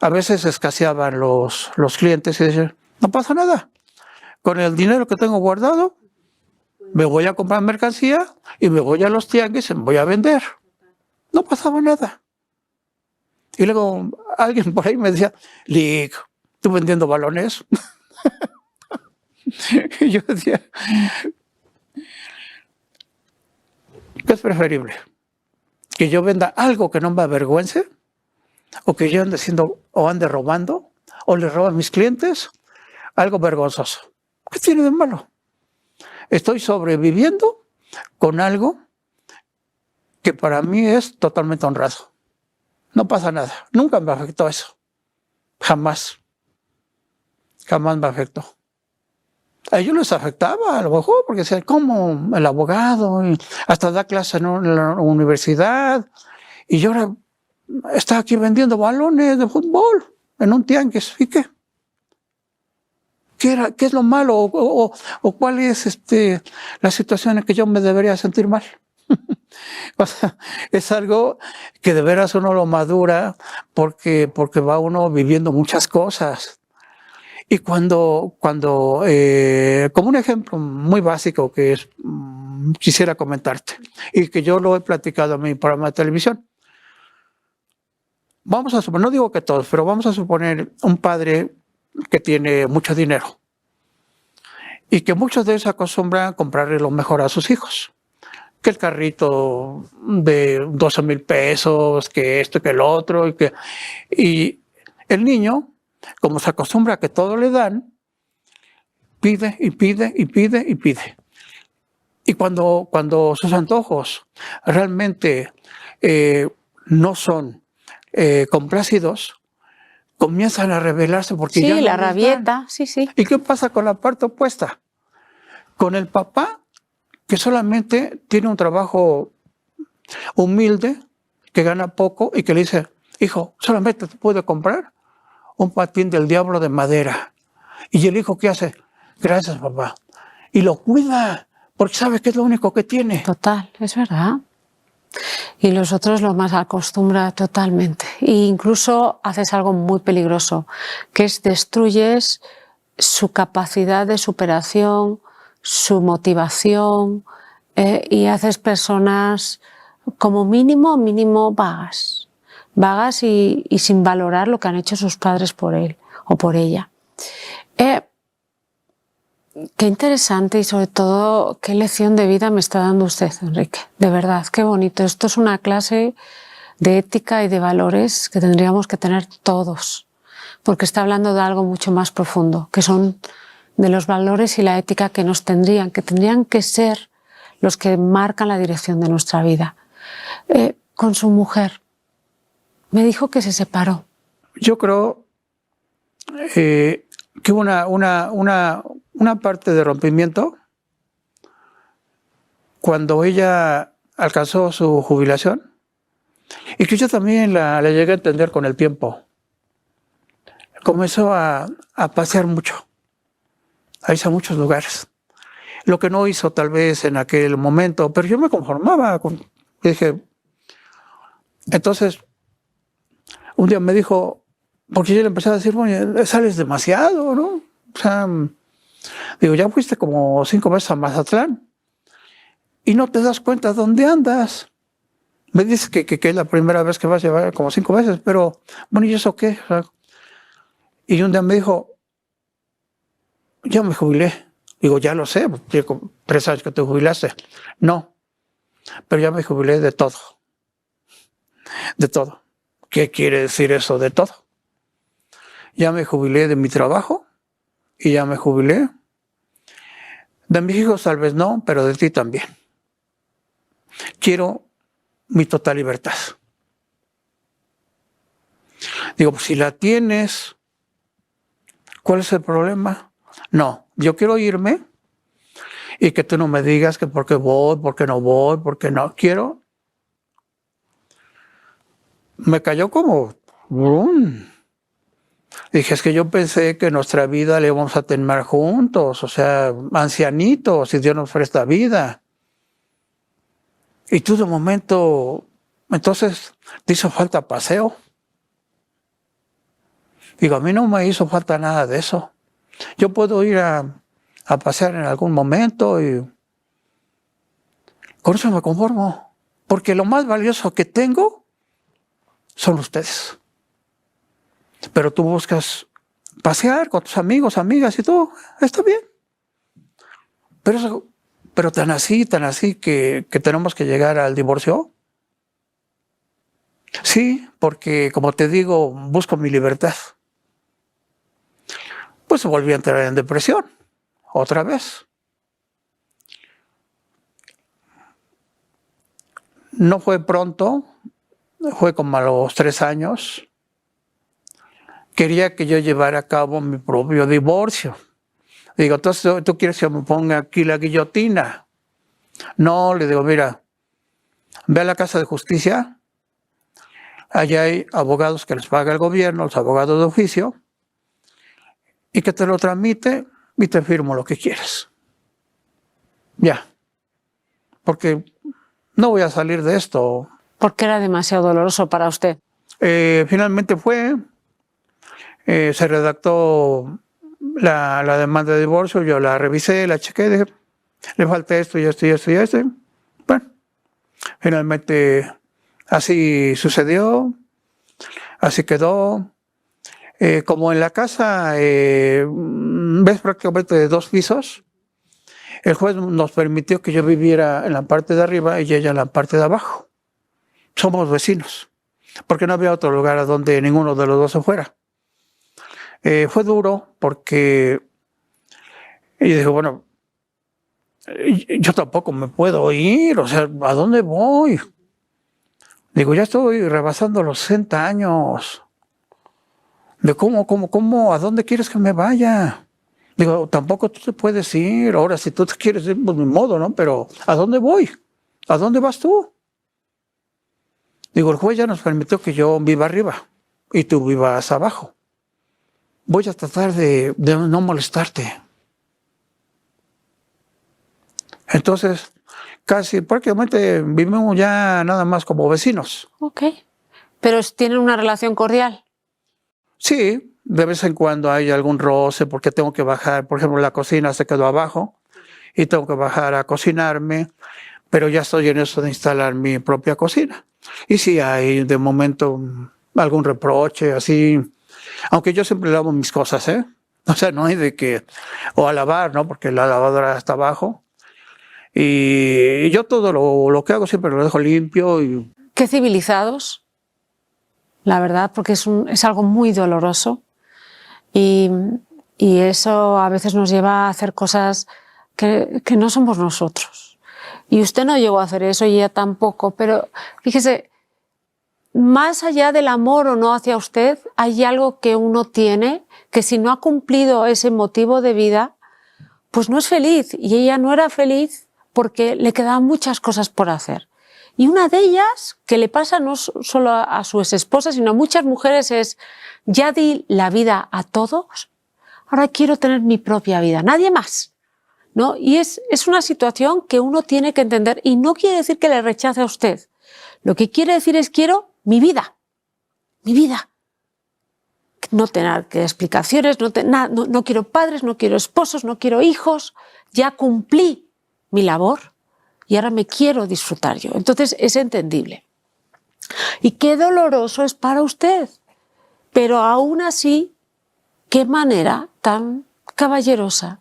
A veces escaseaban los clientes y decían, no pasa nada, con el dinero que tengo guardado, me voy a comprar mercancía y me voy a los tianguis y me voy a vender. No pasaba nada. Y luego alguien por ahí me decía, Lick, ¿tú vendiendo balones? Y yo decía, ¿qué es preferible? ¿Que yo venda algo que no me avergüence? ¿O que yo ande haciendo o ande robando? ¿O le robo a mis clientes? Algo vergonzoso. ¿Qué tiene de malo? Estoy sobreviviendo con algo que para mí es totalmente honrado. No pasa nada. Nunca me afectó eso. Jamás. Jamás me afectó. A ellos les afectaba, a lo mejor, porque decían, ¿cómo? El abogado, y hasta da clase en la universidad, y yo ahora estaba aquí vendiendo balones de fútbol en un tianguis. ¿Y qué? ¿Qué es lo malo? ¿O cuál es la situación en que yo me debería sentir mal? O sea, es algo que de veras uno lo madura porque va uno viviendo muchas cosas. Y como un ejemplo muy básico que quisiera comentarte, y que yo lo he platicado en mi programa de televisión. Vamos a suponer, no digo que todos, pero vamos a suponer un padre que tiene mucho dinero y que muchos de ellos acostumbran a comprarle lo mejor a sus hijos. Que el carrito de 12,000 pesos, que esto, que el otro, y el niño, como se acostumbra a que todo le dan, pide y pide y pide y pide. Y cuando sus antojos realmente no son complacidos, comienzan a rebelarse porque sí, ya no la les rabieta, dan. sí, sí. ¿Y qué pasa con la parte opuesta? Con el papá que solamente tiene un trabajo humilde, que gana poco y que le dice, hijo, solamente te puedo comprar un patín del diablo de madera. Y el hijo, ¿qué hace? Gracias, papá. Y lo cuida, porque sabe que es lo único que tiene. Total, es verdad. Y los otros lo más acostumbra totalmente. E incluso haces algo muy peligroso, que es destruyes su capacidad de superación, su motivación, y haces personas como mínimo vagas. Vagas y sin valorar lo que han hecho sus padres por él o por ella. Qué interesante y sobre todo qué lección de vida me está dando usted, Enrique. De verdad, qué bonito. Esto es una clase de ética y de valores que tendríamos que tener todos, porque está hablando de algo mucho más profundo, que son de los valores y la ética que tendrían que ser los que marcan la dirección de nuestra vida. Con su mujer, me dijo que se separó. Yo creo que una parte de rompimiento cuando ella alcanzó su jubilación y que yo también la llegué a entender con el tiempo. Comenzó a pasear mucho, a irse a muchos lugares. Lo que no hizo tal vez en aquel momento, pero yo me conformaba. Dije, entonces, un día me dijo, porque yo le empecé a decir, bueno, sales demasiado, ¿no? O sea, digo, ya fuiste como 5 veces a Mazatlán y no te das cuenta dónde andas. Me dices que es la primera vez que vas a llevar como 5 veces, pero bueno, ¿y eso qué? O sea, y un día me dijo, ya me jubilé. Digo, ya lo sé, tengo 3 años que te jubilaste. No, pero ya me jubilé de todo. De todo. ¿Qué quiere decir eso de todo? Ya me jubilé de mi trabajo y ya me jubilé de mis hijos, tal vez no, pero de ti también. Quiero mi total libertad. Digo, pues si la tienes, ¿cuál es el problema? No, yo quiero irme y que tú no me digas que por qué voy, por qué no quiero. Me cayó como ¡brum! Dije, es que yo pensé que nuestra vida la íbamos a tener juntos, o sea, ancianitos, si Dios nos presta vida. Y tú de momento, entonces, ¿te hizo falta paseo? Digo, a mí no me hizo falta nada de eso. Yo puedo ir a pasear en algún momento y con eso me conformo. Porque lo más valioso que tengo son ustedes. Pero tú buscas pasear con tus amigos, amigas y todo, está bien. Pero tan así que tenemos que llegar al divorcio. Sí, porque como te digo, busco mi libertad. Pues volví a entrar en depresión, otra vez. No fue pronto, fue como a los 3 años. Quería que yo llevara a cabo mi propio divorcio. Digo, entonces, ¿tú quieres que me ponga aquí la guillotina? No, le digo, mira, ve a la Casa de Justicia, allá hay abogados que les paga el gobierno, los abogados de oficio, y que te lo tramite y te firmo lo que quieras. Ya, porque no voy a salir de esto. Porque era demasiado doloroso para usted. Finalmente se redactó la demanda de divorcio, yo la revisé, la chequé, dije, le falta esto y esto y esto y esto. Bueno, finalmente así sucedió, así quedó. Como en la casa ves prácticamente de 2 pisos, el juez nos permitió que yo viviera en la parte de arriba y ella en la parte de abajo. Somos vecinos, porque no había otro lugar a donde ninguno de los dos se fuera. Fue duro porque yo dije, bueno, yo tampoco me puedo ir, o sea, ¿a dónde voy? Digo, ya estoy rebasando los 60 años. De ¿cómo? ¿A dónde quieres que me vaya? Digo, tampoco tú te puedes ir. Ahora, si tú te quieres ir, pues mi modo, ¿no? Pero ¿a dónde voy? ¿A dónde vas tú? Digo, el juez ya nos permitió que yo viva arriba y tú vivas abajo. Voy a tratar de no molestarte. Entonces, prácticamente vivimos ya nada más como vecinos. Ok. ¿Pero tienen una relación cordial? Sí, de vez en cuando hay algún roce porque tengo que bajar, por ejemplo, la cocina se quedó abajo y tengo que bajar a cocinarme, pero ya estoy en eso de instalar mi propia cocina. Y sí hay de momento algún reproche, así, aunque yo siempre lavo mis cosas, ¿eh? O sea, no hay de que, o a lavar, ¿no? Porque la lavadora está abajo. Y yo todo lo que hago siempre lo dejo limpio. Qué civilizados. La verdad, porque es algo muy doloroso y eso a veces nos lleva a hacer cosas que no somos nosotros. Y usted no llegó a hacer eso y ella tampoco, pero fíjese, más allá del amor o no hacia usted, hay algo que uno tiene que si no ha cumplido ese motivo de vida, pues no es feliz. Y ella no era feliz porque le quedaban muchas cosas por hacer. Y una de ellas, que le pasa no solo a su exesposa, sino a muchas mujeres, es, ya di la vida a todos, ahora quiero tener mi propia vida, nadie más, ¿no? Y es una situación que uno tiene que entender y no quiere decir que le rechace a usted. Lo que quiere decir es, quiero mi vida, mi vida. No tener explicaciones, no quiero padres, no quiero esposos, no quiero hijos, ya cumplí mi labor. Y ahora me quiero disfrutar yo. Entonces es entendible. Y qué doloroso es para usted. Pero aún así, qué manera tan caballerosa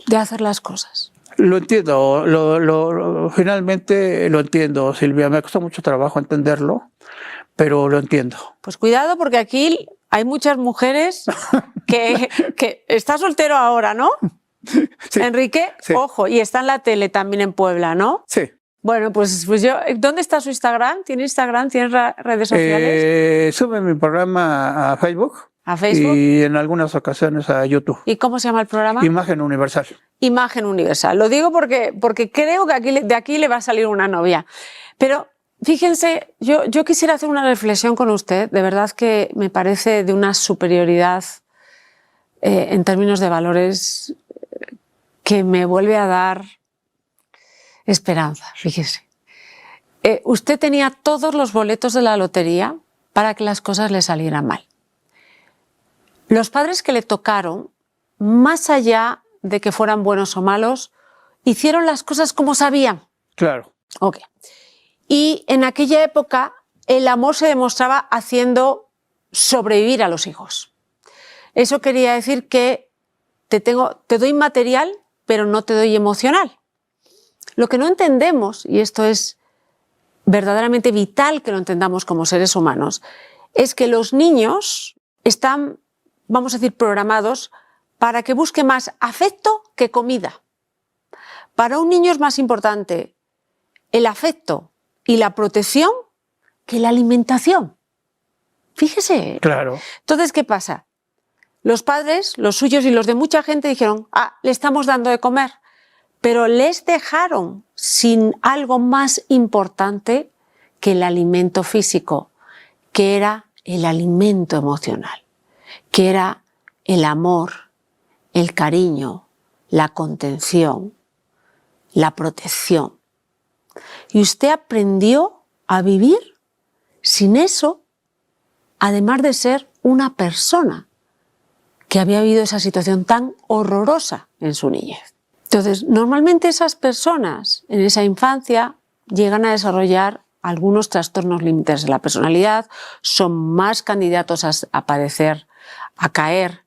de hacer las cosas. Lo entiendo, finalmente lo entiendo, Silvia. Me costó mucho trabajo entenderlo, pero lo entiendo. Pues cuidado, porque aquí hay muchas mujeres que está soltero ahora, ¿no? Sí, Enrique, sí. Ojo, y está en la tele también en Puebla, ¿no? Sí. Bueno, pues yo, ¿dónde está su Instagram? ¿Tiene Instagram? ¿Tiene redes sociales? Sube mi programa a Facebook. ¿A Facebook? Y en algunas ocasiones a YouTube. ¿Y cómo se llama el programa? Imagen Universal. Imagen Universal. Lo digo porque creo que de aquí le va a salir una novia. Pero fíjense, yo quisiera hacer una reflexión con usted, de verdad que me parece de una superioridad en términos de valores que me vuelve a dar esperanza, fíjese. Usted tenía todos los boletos de la lotería para que las cosas le salieran mal. Los padres que le tocaron, más allá de que fueran buenos o malos, hicieron las cosas como sabían. Claro. Ok. Y en aquella época el amor se demostraba haciendo sobrevivir a los hijos. Eso quería decir que te doy material, pero no te doy emocional. Lo que no entendemos, y esto es verdaderamente vital que lo entendamos como seres humanos, es que los niños están, vamos a decir, programados para que busque más afecto que comida. Para un niño es más importante el afecto y la protección que la alimentación. Fíjese. Claro. Entonces, ¿qué pasa? Los padres, los suyos y los de mucha gente dijeron, le estamos dando de comer, pero les dejaron sin algo más importante que el alimento físico, que era el alimento emocional, que era el amor, el cariño, la contención, la protección. Y usted aprendió a vivir sin eso, además de ser una persona que había vivido esa situación tan horrorosa en su niñez. Entonces, normalmente esas personas en esa infancia llegan a desarrollar algunos trastornos límites de la personalidad, son más candidatos a padecer, a caer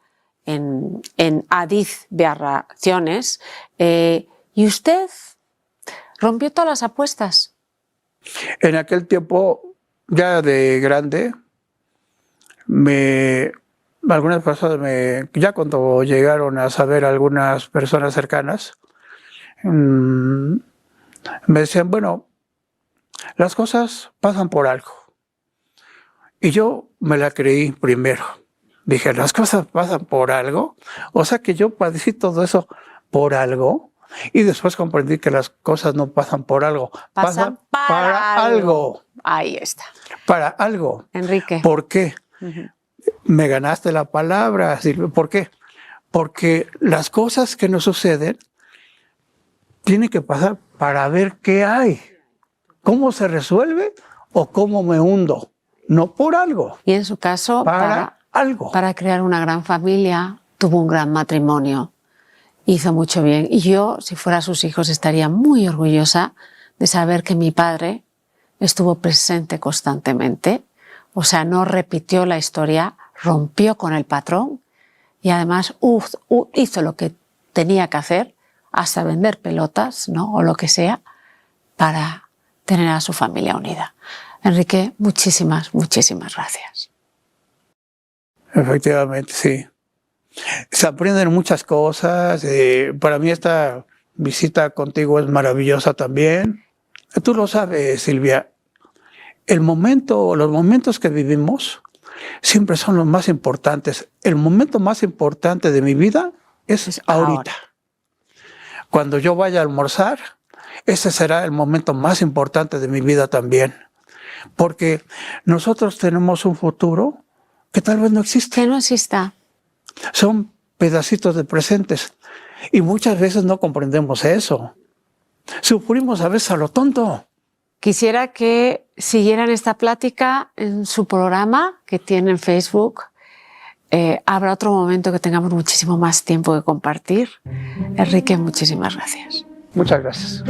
en adicciones, y usted rompió todas las apuestas. En aquel tiempo, ya de grande, algunas personas, ya cuando llegaron a saber algunas personas cercanas, me decían, bueno, las cosas pasan por algo. Y yo me la creí primero. Dije, ¿las cosas pasan por algo? O sea que yo padecí todo eso por algo. Y después comprendí que las cosas no pasan por algo. Pasan para algo. Ahí está. Para algo. Enrique. ¿Por qué? Me ganaste la palabra, Silvia. ¿Por qué? Porque las cosas que nos suceden tienen que pasar para ver qué hay. ¿Cómo se resuelve o cómo me hundo? No por algo. Y en su caso, para algo. Para crear una gran familia, tuvo un gran matrimonio. Hizo mucho bien. Y yo, si fuera sus hijos, estaría muy orgullosa de saber que mi padre estuvo presente constantemente. O sea, no repitió la historia, rompió con el patrón y además hizo lo que tenía que hacer, hasta vender pelotas, ¿no? O lo que sea, para tener a su familia unida. Enrique, muchísimas, muchísimas gracias. Efectivamente, sí. Se aprenden muchas cosas. Para mí esta visita contigo es maravillosa también. Tú lo sabes, Silvia. Los momentos que vivimos siempre son los más importantes. El momento más importante de mi vida es ahorita. Cuando yo vaya a almorzar, ese será el momento más importante de mi vida también. Porque nosotros tenemos un futuro que tal vez no existe. Que no exista. Son pedacitos de presentes. Y muchas veces no comprendemos eso. Sufrimos a veces a lo tonto. Quisiera que siguieran esta plática en su programa que tiene en Facebook. Habrá otro momento que tengamos muchísimo más tiempo que compartir. Enrique, muchísimas gracias. Muchas gracias.